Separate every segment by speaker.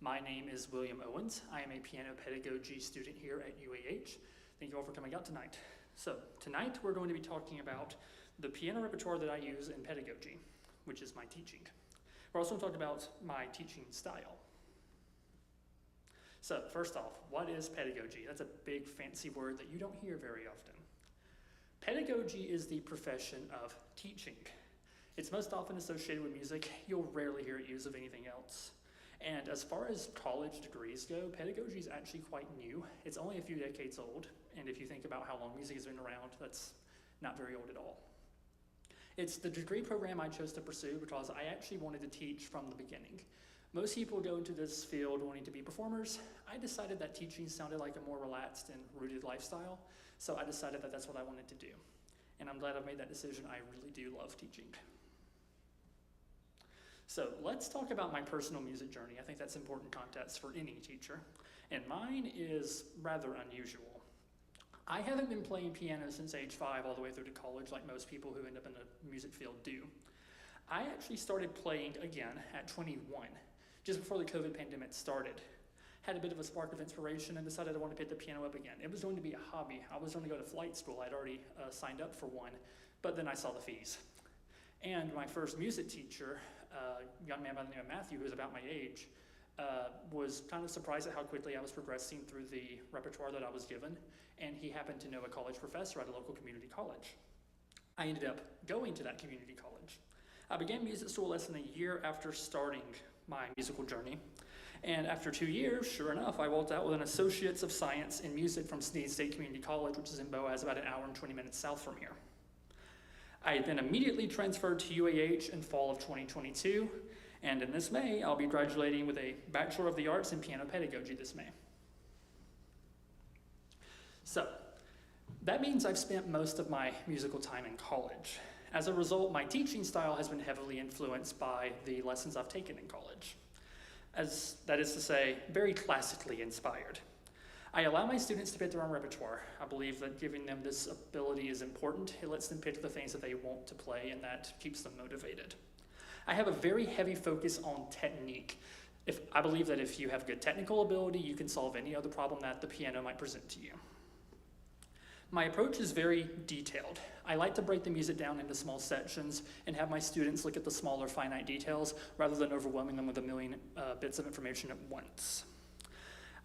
Speaker 1: My name is William Owens. I am a piano pedagogy student here at UAH. Thank you all for coming out tonight. So tonight we're going to be talking about the piano repertoire that I use in pedagogy, which is my teaching. We're also going to talk about my teaching style. So first off, what is pedagogy? That's a big fancy word that you don't hear very often. Pedagogy is the profession of teaching. It's most often associated with music. You'll rarely hear it used of anything else. And as far as college degrees go, pedagogy is actually quite new. It's only a few decades old, and if you think about how long music has been around, that's not very old at all. It's the degree program I chose to pursue because I actually wanted to teach from the beginning. Most people go into this field wanting to be performers. I decided that teaching sounded like a more relaxed and rooted lifestyle, so I decided that that's what I wanted to do. And I'm glad I've made that decision. I really do love teaching. So let's talk about my personal music journey. I think that's important context for any teacher. And mine is rather unusual. I haven't been playing piano since age 5 all the way through to college like most people who end up in the music field do. I actually started playing again at 21, just before the COVID pandemic started. Had a bit of a spark of inspiration and decided I wanted to pick the piano up again. It was going to be a hobby. I was going to go to flight school. I'd already signed up for one, but then I saw the fees. And my first music teacher, a young man by the name of Matthew, who was about my age, was kind of surprised at how quickly I was progressing through the repertoire that I was given, and he happened to know a college professor at a local community college. I ended up going to that community college. I began music school less than a year after starting my musical journey, and after 2 years, sure enough, I walked out with an Associates of Science in Music from Sneed State Community College, which is in Boaz, about an hour and 20 minutes south from here. I then immediately transferred to UAH in fall of 2022, and in this May, I'll be graduating with a Bachelor of the Arts in Piano Pedagogy this May. So, that means I've spent most of my musical time in college. As a result, my teaching style has been heavily influenced by the lessons I've taken in college. That is to say, very classically inspired. I allow my students to pick their own repertoire. I believe that giving them this ability is important. It lets them pick the things that they want to play, and that keeps them motivated. I have a very heavy focus on technique. I believe that if you have good technical ability, you can solve any other problem that the piano might present to you. My approach is very detailed. I like to break the music down into small sections and have my students look at the smaller finite details rather than overwhelming them with a million bits of information at once.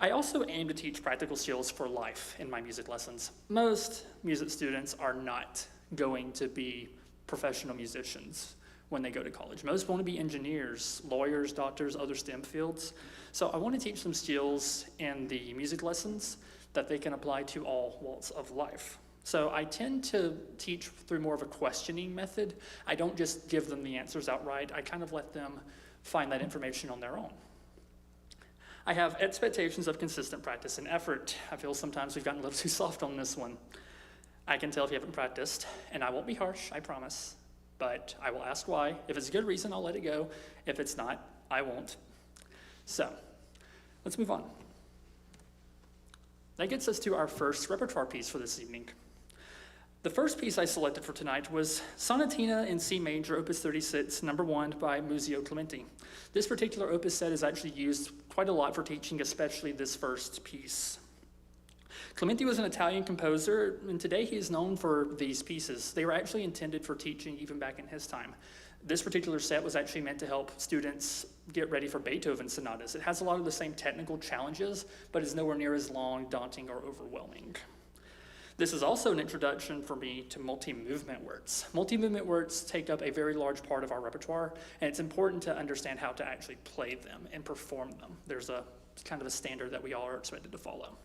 Speaker 1: I also aim to teach practical skills for life in my music lessons. Most music students are not going to be professional musicians when they go to college. Most want to be engineers, lawyers, doctors, other STEM fields. So I want to teach them skills in the music lessons that they can apply to all walks of life. So I tend to teach through more of a questioning method. I don't just give them the answers outright. I kind of let them find that information on their own. I have expectations of consistent practice and effort. I feel sometimes we've gotten a little too soft on this one. I can tell if you haven't practiced, and I won't be harsh, I promise, but I will ask why. If it's a good reason, I'll let it go. If it's not, I won't. So, let's move on. That gets us to our first repertoire piece for this evening. The first piece I selected for tonight was Sonatina in C major, opus 36, number 1 by Muzio Clementi. This particular opus set is actually used quite a lot for teaching, especially this first piece. Clementi was an Italian composer, and today he is known for these pieces. They were actually intended for teaching even back in his time. This particular set was actually meant to help students get ready for Beethoven sonatas. It has a lot of the same technical challenges, but is nowhere near as long, daunting, or overwhelming. This is also an introduction for me to multi-movement works. Multi-movement works take up a very large part of our repertoire, and it's important to understand how to actually play them and perform them. There's a kind of a standard that we all are expected to follow.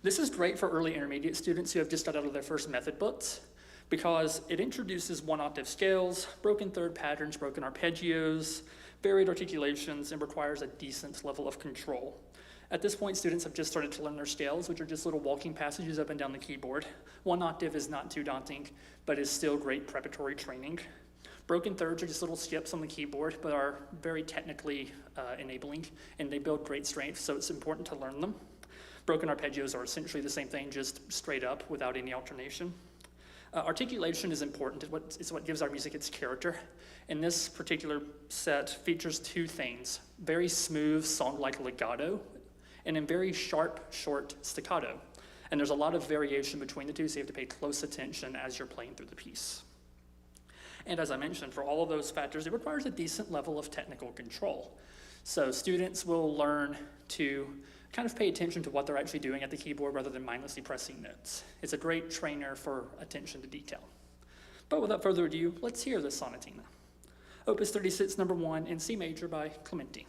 Speaker 1: This is great for early intermediate students who have just got out of their first method books because it introduces one-octave scales, broken third patterns, broken arpeggios, varied articulations, and requires a decent level of control. At this point, students have just started to learn their scales, which are just little walking passages up and down the keyboard. One octave is not too daunting, but is still great preparatory training. Broken thirds are just little skips on the keyboard, but are very technically enabling, and they build great strength, so it's important to learn them. Broken arpeggios are essentially the same thing, just straight up without any alternation. Articulation is important. It's what gives our music its character. And this particular set features two things: very smooth song-like legato, and then very sharp, short staccato. And there's a lot of variation between the two, so you have to pay close attention as you're playing through the piece. And as I mentioned, for all of those factors, it requires a decent level of technical control. So students will learn to kind of pay attention to what they're actually doing at the keyboard rather than mindlessly pressing notes. It's a great trainer for attention to detail. But without further ado, let's hear the Sonatina. Opus 36, number 1, in C major by Clementi.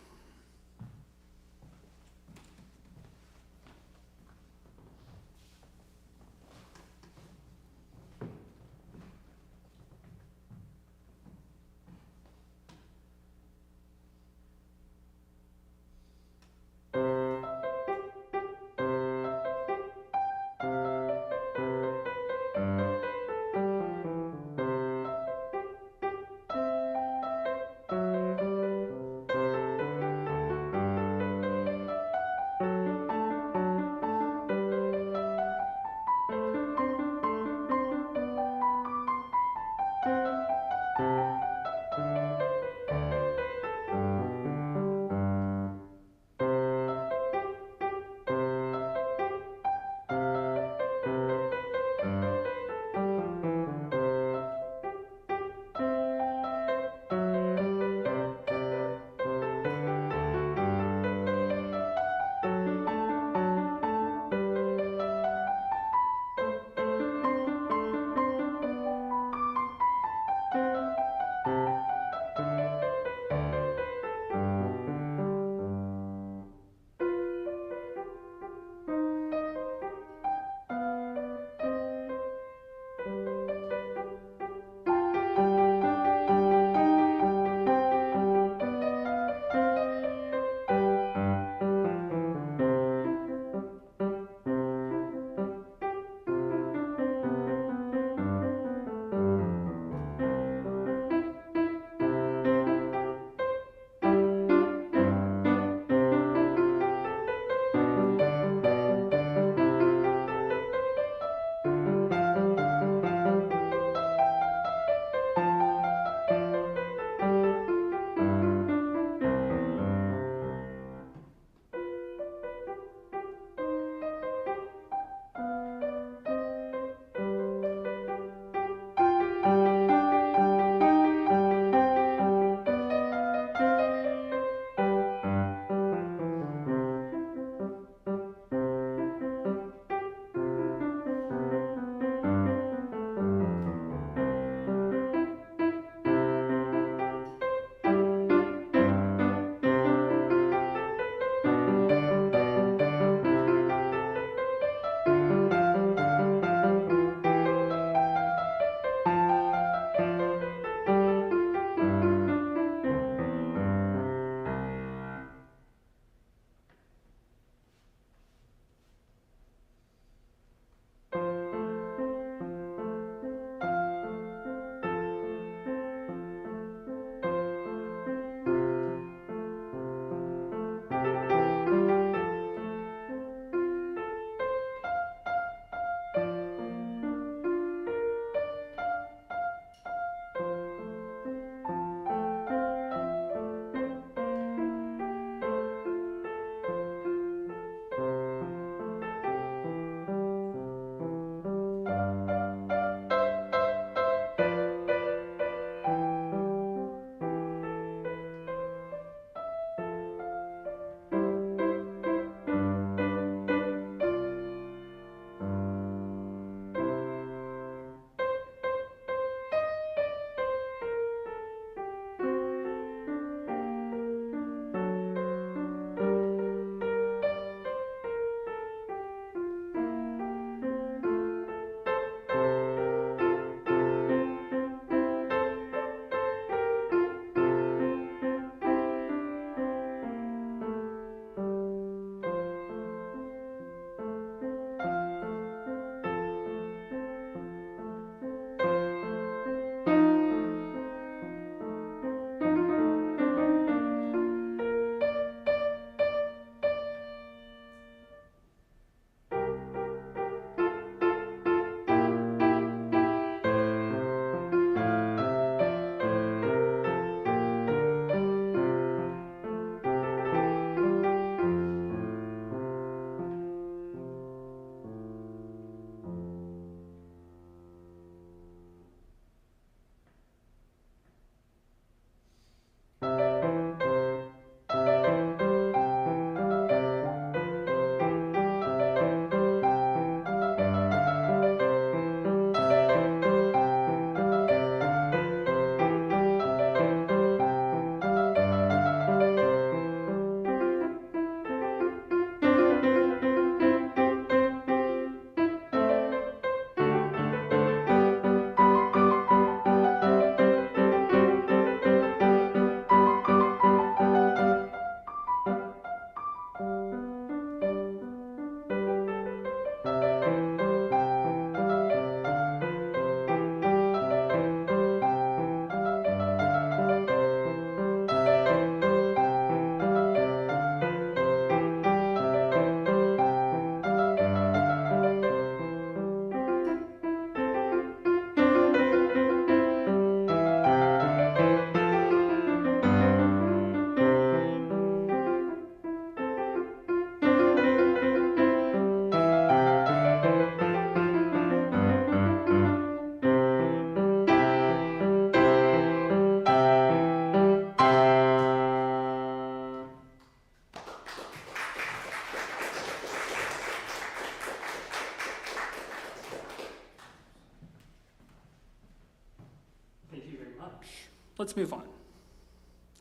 Speaker 1: let's move on.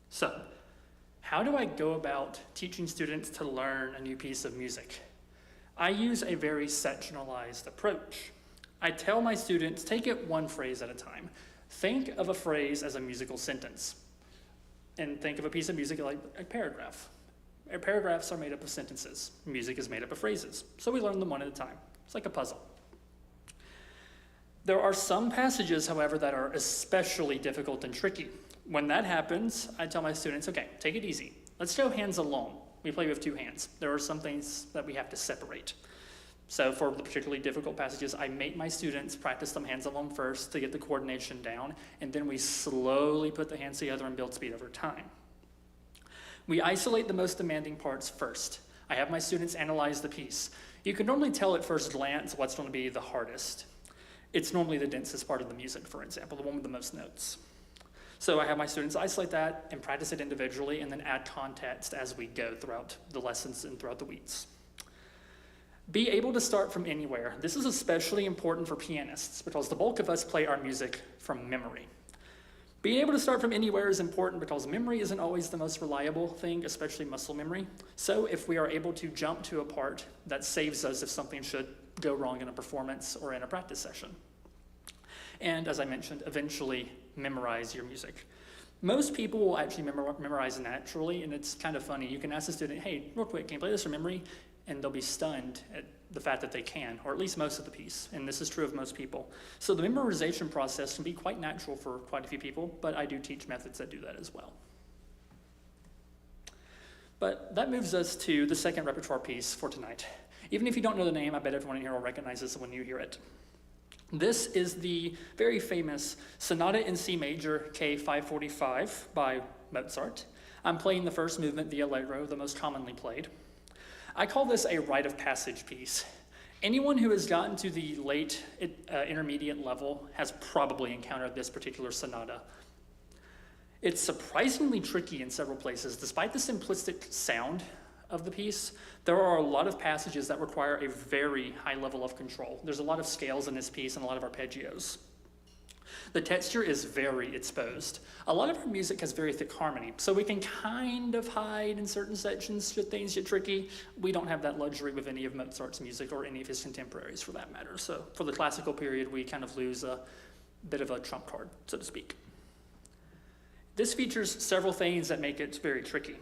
Speaker 1: So, how do I go about teaching students to learn a new piece of music? I use a very sectionalized approach. I tell my students, take it one phrase at a time. Think of a phrase as a musical sentence, and think of a piece of music like a paragraph. Paragraphs are made up of sentences. Music is made up of phrases. So we learn them one at a time. It's like a puzzle. There are some passages, however, that are especially difficult and tricky. When that happens, I tell my students, okay, take it easy. Let's show hands alone. We play with two hands. There are some things that we have to separate. So for the particularly difficult passages, I make my students practice them hands alone first to get the coordination down, and then we slowly put the hands together and build speed over time. We isolate the most demanding parts first. I have my students analyze the piece. You can normally tell at first glance what's going to be the hardest. It's normally the densest part of the music, for example, the one with the most notes. So I have my students isolate that and practice it individually and then add context as we go throughout the lessons and throughout the weeks. Be able to start from anywhere. This is especially important for pianists because the bulk of us play our music from memory. Being able to start from anywhere is important because memory isn't always the most reliable thing, especially muscle memory. So if we are able to jump to a part, that saves us if something should go wrong in a performance or in a practice session. And as I mentioned, eventually memorize your music. Most people will actually memorize naturally, and it's kind of funny. You can ask a student, hey, real quick, can you play this from memory? And they'll be stunned at the fact that they can, or at least most of the piece, and this is true of most people. So the memorization process can be quite natural for quite a few people, but I do teach methods that do that as well. But that moves us to the second repertoire piece for tonight. Even if you don't know the name, I bet everyone in here will recognize this when you hear it. This is the very famous Sonata in C major, K545 by Mozart. I'm playing the first movement, the Allegro, the most commonly played. I call this a rite of passage piece. Anyone who has gotten to the late intermediate level has probably encountered this particular sonata. It's surprisingly tricky in several places. Despite the simplistic sound of the piece, there are a lot of passages that require a very high level of control. There's a lot of scales in this piece and a lot of arpeggios. The texture is very exposed. A lot of our music has very thick harmony, so we can kind of hide in certain sections should things get tricky. We don't have that luxury with any of Mozart's music or any of his contemporaries for that matter. So for the classical period, we kind of lose a bit of a trump card, so to speak. This features several things that make it very tricky.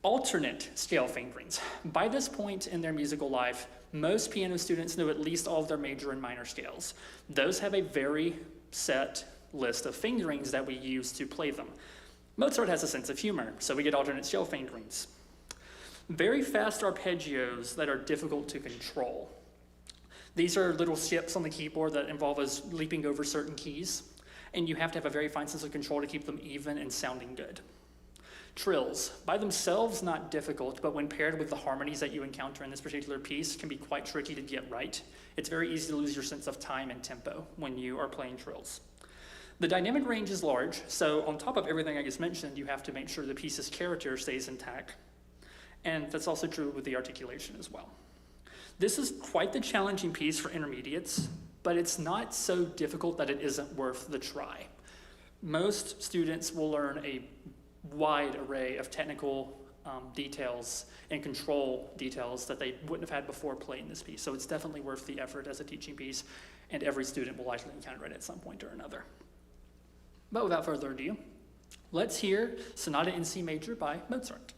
Speaker 1: Alternate scale fingerings. By this point in their musical life, most piano students know at least all of their major and minor scales. Those have a very set list of fingerings that we use to play them. Mozart has a sense of humor, so we get alternate scale fingerings. Very fast arpeggios that are difficult to control. These are little skips on the keyboard that involve us leaping over certain keys, and you have to have a very fine sense of control to keep them even and sounding good. Trills, by themselves not difficult, but when paired with the harmonies that you encounter in this particular piece can be quite tricky to get right. It's very easy to lose your sense of time and tempo when you are playing trills. The dynamic range is large, so on top of everything I just mentioned, you have to make sure the piece's character stays intact. And that's also true with the articulation as well. This is quite the challenging piece for intermediates, but it's not so difficult that it isn't worth the try. Most students will learn a wide array of technical details and control details that they wouldn't have had before playing this piece. So it's definitely worth the effort as a teaching piece, and every student will likely encounter it at some point or another. But without further ado, let's hear Sonata in C major by Mozart.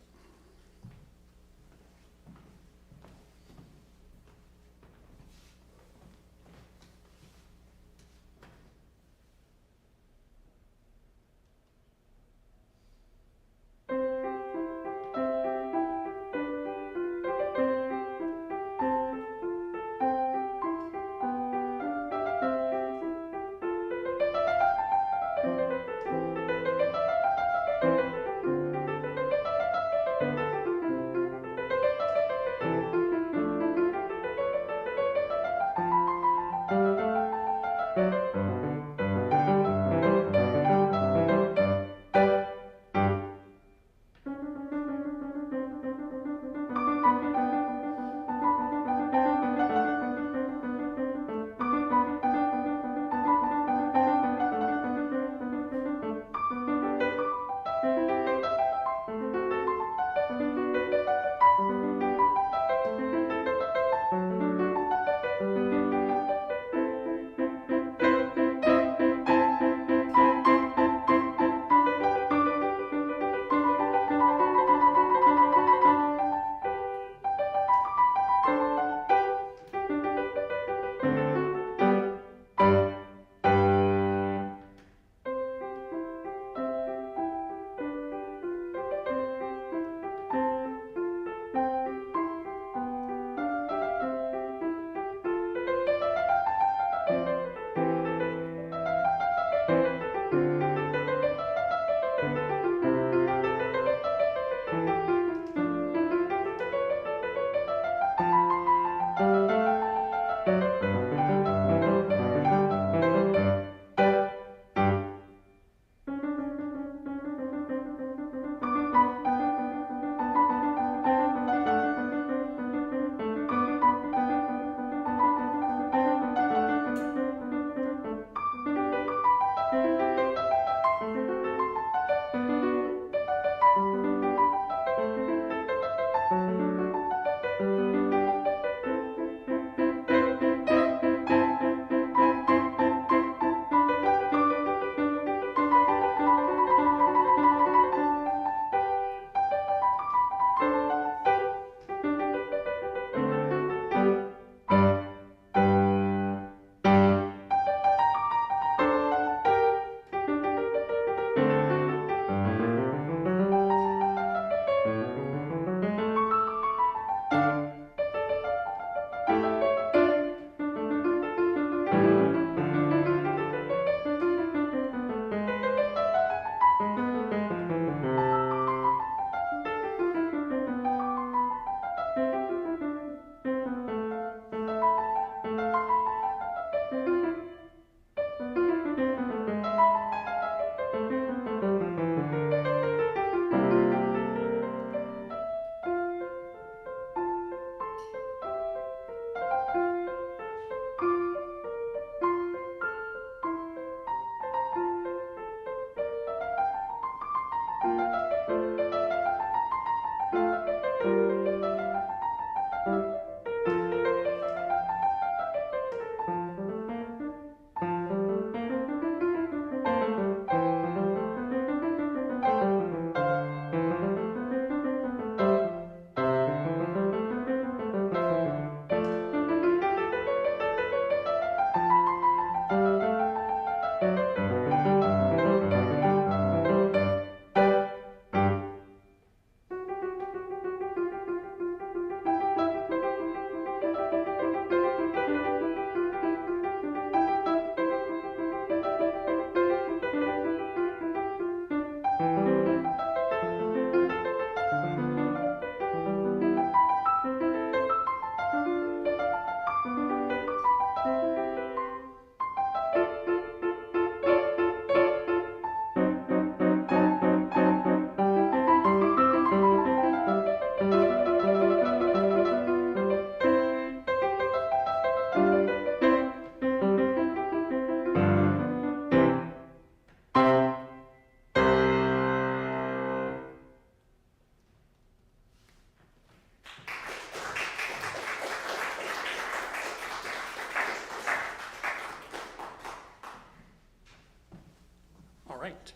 Speaker 1: right.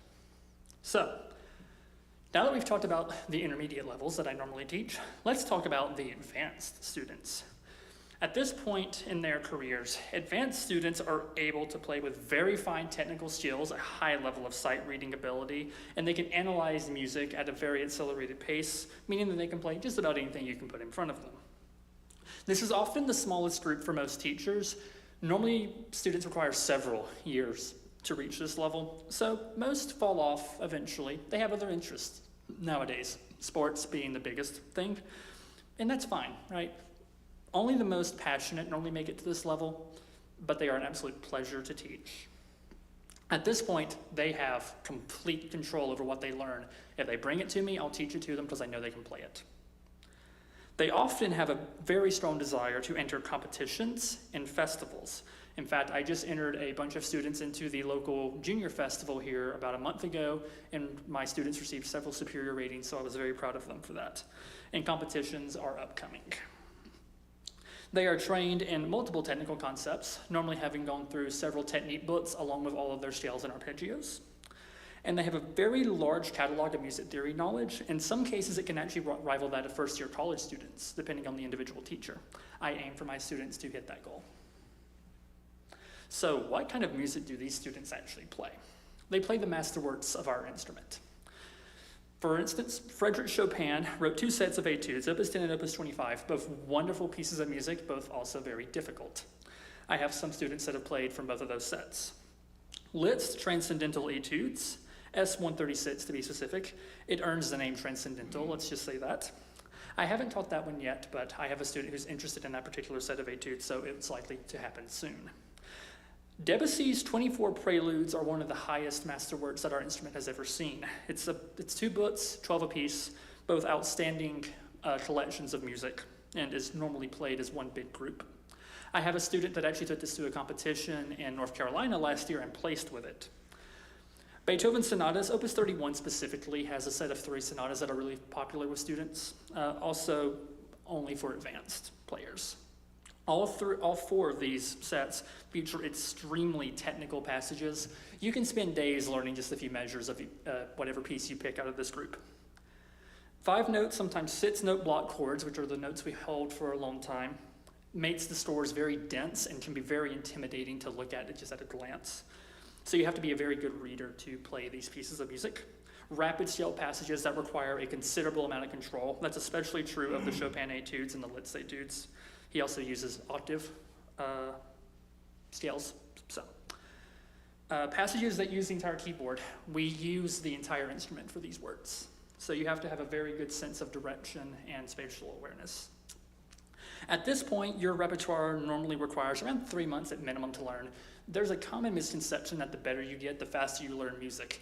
Speaker 1: So, now that we've talked about the intermediate levels that I normally teach, let's talk about the advanced students. At this point in their careers, advanced students are able to play with very fine technical skills, a high level of sight reading ability, and they can analyze music at a very accelerated pace, meaning that they can play just about anything you can put in front of them. This is often the smallest group for most teachers. Normally, students require several years to reach this level, so most fall off eventually. They have other interests nowadays, sports being the biggest thing, and that's fine, right? Only the most passionate normally make it to this level, but they are an absolute pleasure to teach. At this point, they have complete control over what they learn. If they bring it to me, I'll teach it to them because I know they can play it. They often have a very strong desire to enter competitions and festivals. In fact, I just entered a bunch of students into the local junior festival here about a month ago, and my students received several superior ratings, so I was very proud of them for that. And competitions are upcoming. They are trained in multiple technical concepts, normally having gone through several technique books along with all of their scales and arpeggios. And they have a very large catalog of music theory knowledge. In some cases, it can actually rival that of first-year college students, depending on the individual teacher. I aim for my students to hit that goal. So what kind of music do these students actually play? They play the masterworks of our instrument. For instance, Frédéric Chopin wrote 2 sets of etudes, Opus 10 and Opus 25, both wonderful pieces of music, both also very difficult. I have some students that have played from both of those sets. Liszt's Transcendental Etudes, S136 to be specific. It earns the name Transcendental, let's just say that. I haven't taught that one yet, but I have a student who's interested in that particular set of etudes, so it's likely to happen soon. Debussy's 24 Preludes are one of the highest masterworks that our instrument has ever seen. It's 2 books, 12 apiece, both outstanding collections of music, and is normally played as one big group. I have a student that actually took this to a competition in North Carolina last year and placed with it. Beethoven's sonatas, Opus 31 specifically, has a set of 3 sonatas that are really popular with students, also only for advanced players. All 4 of these sets feature extremely technical passages. You can spend days learning just a few measures of whatever piece you pick out of this group. 5-note, sometimes 6-note block chords, which are the notes we hold for a long time, makes the scores very dense and can be very intimidating to look at it just at a glance. So you have to be a very good reader to play these pieces of music. Rapid scale passages that require a considerable amount of control. That's especially true of the Chopin etudes and the Liszt etudes. He also uses octave scales. So, passages that use the entire keyboard, we use the entire instrument for these words. So you have to have a very good sense of direction and spatial awareness. At this point, your repertoire normally requires around 3 months at minimum to learn. There's a common misconception that the better you get, the faster you learn music.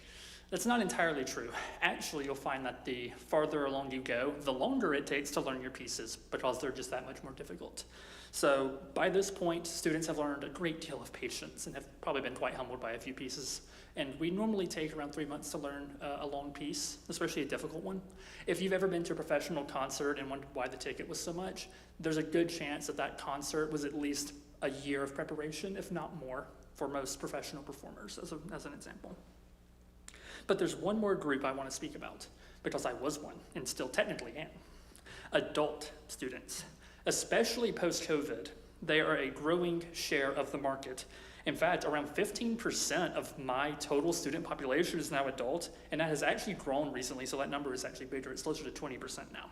Speaker 1: That's not entirely true. Actually, you'll find that the farther along you go, the longer it takes to learn your pieces because they're just that much more difficult. So by this point, students have learned a great deal of patience and have probably been quite humbled by a few pieces. And we normally take around 3 months to learn a long piece, especially a difficult one. If you've ever been to a professional concert and wondered why the ticket was so much, there's a good chance that that concert was at least a year of preparation, if not more, for most professional performers, as an example. But there's one more group I want to speak about, because I was one, and still technically am. Adult students. Especially post-COVID, they are a growing share of the market. In fact, around 15% of my total student population is now adult, and that has actually grown recently, so that number is actually bigger. It's closer to 20% now.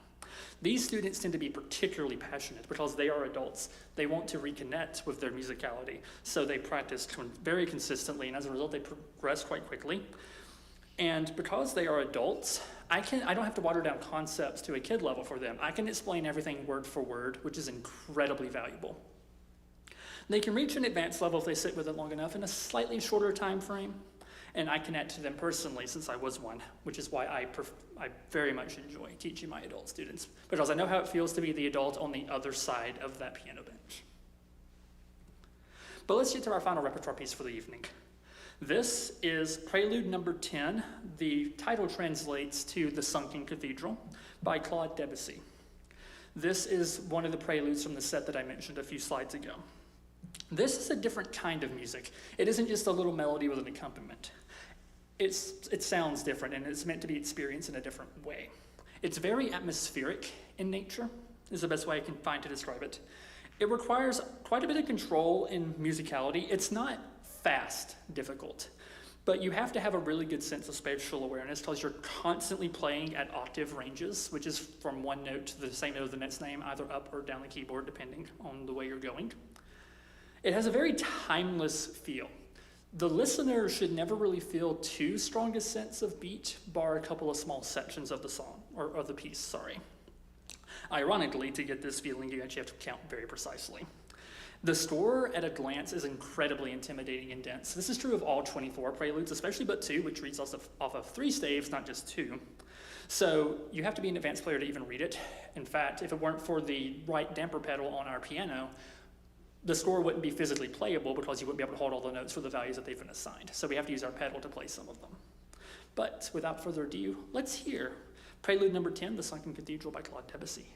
Speaker 1: These students tend to be particularly passionate because they are adults. They want to reconnect with their musicality, so they practice very consistently, and as a result, they progress quite quickly. And because they are adults, I don't have to water down concepts to a kid level for them. I can explain everything word for word, which is incredibly valuable. They can reach an advanced level if they sit with it long enough in a slightly shorter time frame, and I connect to them personally since I was one, which is why I very much enjoy teaching my adult students, because I know how it feels to be the adult on the other side of that piano bench. But let's get to our final repertoire piece for the evening. This is Prelude number 10. The title translates to The Sunken Cathedral by Claude Debussy. This is one of the preludes from the set that I mentioned a few slides ago. This is a different kind of music. It isn't just a little melody with an accompaniment. it sounds different, and it's meant to be experienced in a different way. It's very atmospheric in nature, is the best way I can find to describe it. It requires quite a bit of control in musicality. It's not fast difficult, but you have to have a really good sense of spatial awareness because you're constantly playing at octave ranges, which is from one note to the same note of the next name, either up or down the keyboard, depending on the way you're going. It has a very timeless feel. The listener should never really feel too strong a sense of beat, bar a couple of small sections of the song, or of the piece, sorry. Ironically, to get this feeling, you actually have to count very precisely. The score at a glance is incredibly intimidating and dense. This is true of all 24 preludes, especially but 2, which reads off of 3 staves, not just 2. So you have to be an advanced player to even read it. In fact, if it weren't for the right damper pedal on our piano, the score wouldn't be physically playable because you wouldn't be able to hold all the notes for the values that they've been assigned. So we have to use our pedal to play some of them. But without further ado, let's hear Prelude number 10, The Sunken Cathedral by Claude Debussy.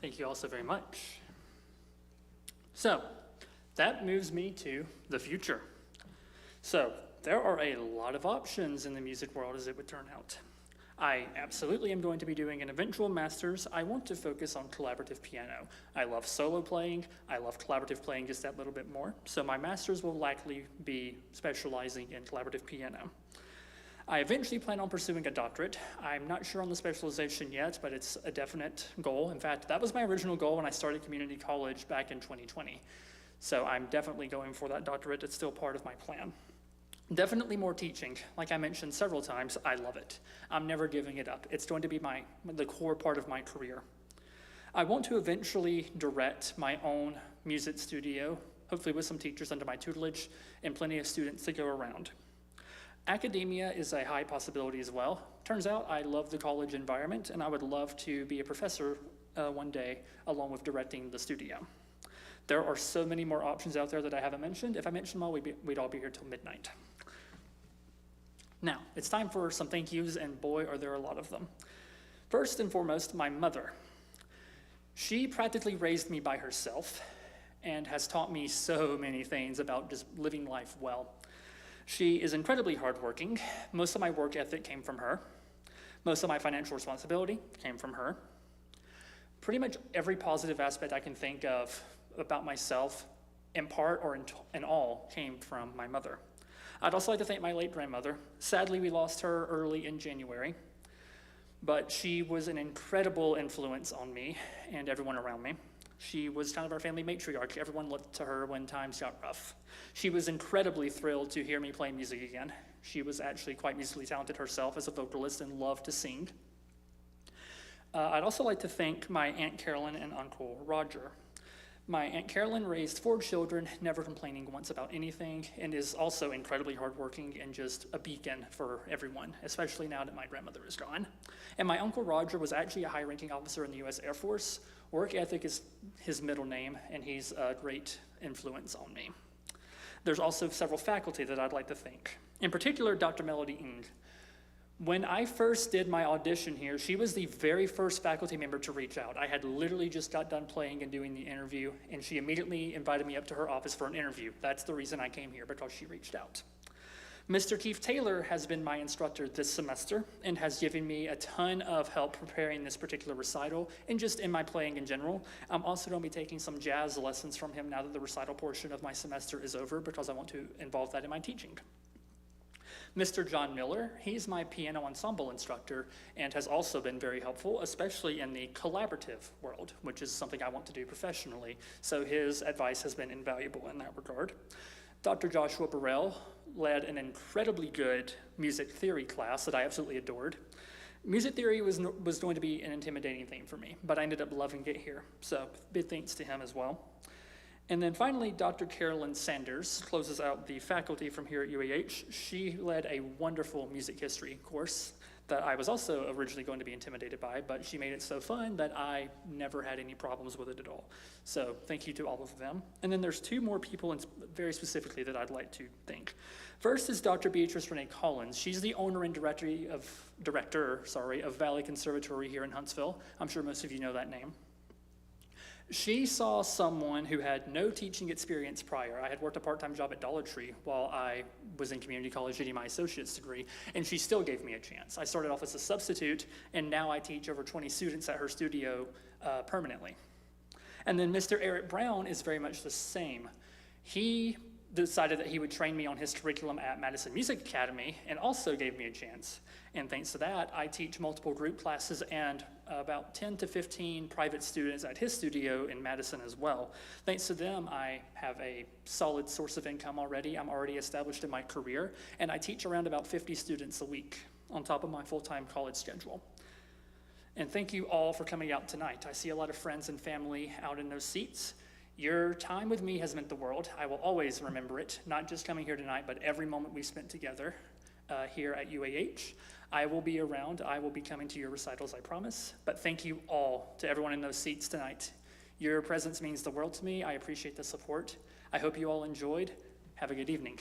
Speaker 1: Thank you all so very much. So that moves me to the future. So there are a lot of options in the music world as it would turn out. I absolutely am going to be doing an eventual master's. I want to focus on collaborative piano. I love solo playing. I love collaborative playing just that little bit more. So my master's will likely be specializing in collaborative piano. I eventually plan on pursuing a doctorate. I'm not sure on the specialization yet, but it's a definite goal. In fact, that was my original goal when I started community college back in 2020. So I'm definitely going for that doctorate. It's still part of my plan. Definitely more teaching. Like I mentioned several times, I love it. I'm never giving it up. It's going to be the core part of my career. I want to eventually direct my own music studio, hopefully with some teachers under my tutelage and plenty of students to go around. Academia is a high possibility as well. Turns out I love the college environment, and I would love to be a professor one day along with directing the studio. There are so many more options out there that I haven't mentioned. If I mentioned them all, we'd all be here till midnight. Now, it's time for some thank yous, and boy, are there a lot of them. First and foremost, my mother. She practically raised me by herself, and has taught me so many things about just living life well. She is incredibly hardworking. Most of my work ethic came from her. Most of my financial responsibility came from her. Pretty much every positive aspect I can think of about myself, in part or in all, came from my mother. I'd also like to thank my late grandmother. Sadly, we lost her early in January, but she was an incredible influence on me and everyone around me. She was kind of our family matriarch. Everyone looked to her when times got rough. She was incredibly thrilled to hear me play music again. She was actually quite musically talented herself as a vocalist and loved to sing. I'd also like to thank my Aunt Carolyn and Uncle Roger. My Aunt Carolyn raised 4 children, never complaining once about anything, and is also incredibly hardworking and just a beacon for everyone, especially now that my grandmother is gone. And my Uncle Roger was actually a high-ranking officer in the U.S. Air Force. Work ethic is his middle name, and he's a great influence on me. There's also several faculty that I'd like to thank. In particular, Dr. Melody Ng. When I first did my audition here, she was the very first faculty member to reach out. I had literally just got done playing and doing the interview, and she immediately invited me up to her office for an interview. That's the reason I came here, because she reached out. Mr. Keith Taylor has been my instructor this semester and has given me a ton of help preparing this particular recital and just in my playing in general. I'm also going to be taking some jazz lessons from him now that the recital portion of my semester is over, because I want to involve that in my teaching. Mr. John Miller, he's my piano ensemble instructor and has also been very helpful, especially in the collaborative world, which is something I want to do professionally. So his advice has been invaluable in that regard. Dr. Joshua Burrell led an incredibly good music theory class that I absolutely adored. Music theory was going to be an intimidating thing for me, but I ended up loving it here. So big thanks to him as well. And then finally, Dr. Carolyn Sanders closes out the faculty from here at UAH. She led a wonderful music history course that I was also originally going to be intimidated by, but she made it so fun that I never had any problems with it at all. So thank you to all of them. And then there's 2 more people very specifically that I'd like to thank. First is Dr. Beatrice Renee Collins. She's the owner and director of Valley Conservatory here in Huntsville. I'm sure most of you know that name. She saw someone who had no teaching experience prior. I had worked a part-time job at Dollar Tree while I was in community college getting my associate's degree, and she still gave me a chance. I started off as a substitute, and now I teach over 20 students at her studio permanently. And then Mr. Eric Brown is very much the same. He decided that he would train me on his curriculum at Madison Music Academy and also gave me a chance. And thanks to that, I teach multiple group classes and about 10 to 15 private students at his studio in Madison as well. Thanks to them, I have a solid source of income already. I'm already established in my career, and I teach around about 50 students a week on top of my full-time college schedule. And thank you all for coming out tonight. I see a lot of friends and family out in those seats. Your time with me has meant the world. I will always remember it, not just coming here tonight, but every moment we spent together here at UAH. I will be around. I will be coming to your recitals, I promise. But thank you all to everyone in those seats tonight. Your presence means the world to me. I appreciate the support. I hope you all enjoyed. Have a good evening.